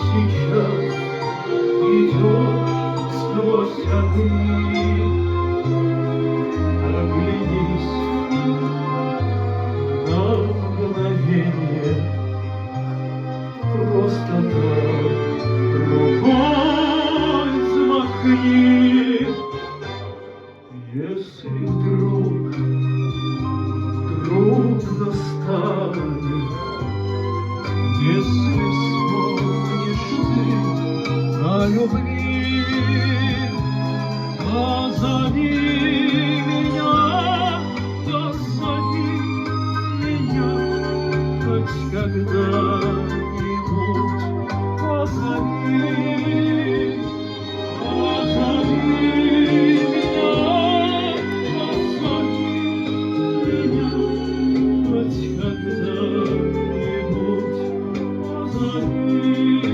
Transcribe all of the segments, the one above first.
сейчас идешь сквозь огни. Оглянись на мгновенье, просто так рукой взмахни. Если вдруг трудно станет, если вспомнишь ты о любви, позови меня, позови меня хоть когда-нибудь, позови, позови меня, позови меня хоть когда-нибудь, позови.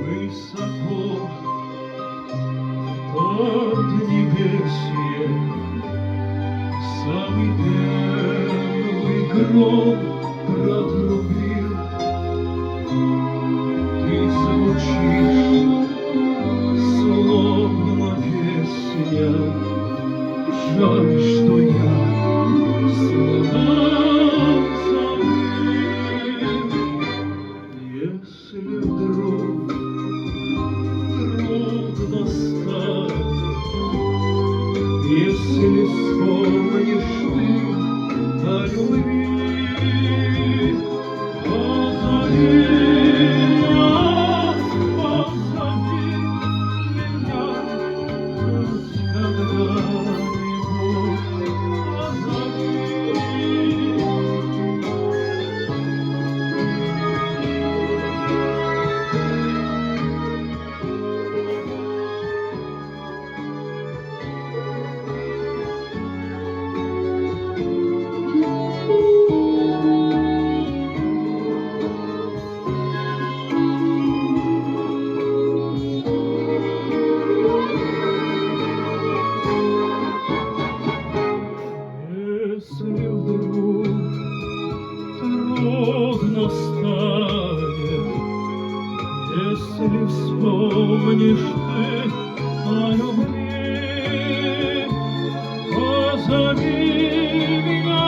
Высоко под небесье самый первый гром протрубил. Ты звучишь, словно песня. Жаль, что я слова забыл. Если вдруг трудно станет, если вспомнишь ты о любви, позови меня, позови меня хоть когда-нибудь, позови. Если вдруг трудно станет, если вспомнишь ты о любви, позови меня,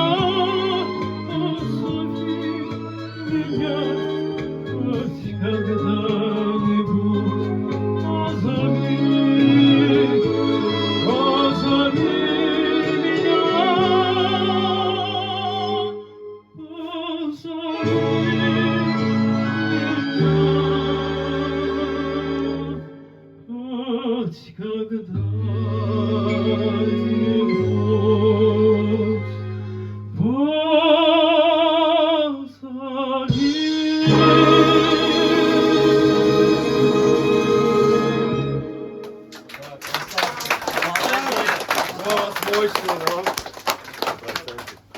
позови меня хоть когда-нибудь, позови, позови. Хоть когда-нибудь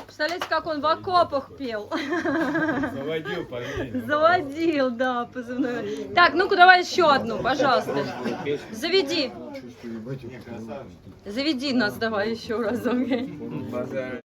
Представляете, как он в окопах пел? Заводил парней. Заводил, да, позывной. Так, ну-ка давай еще одну, пожалуйста. Заведи. Заведи нас давай еще разок.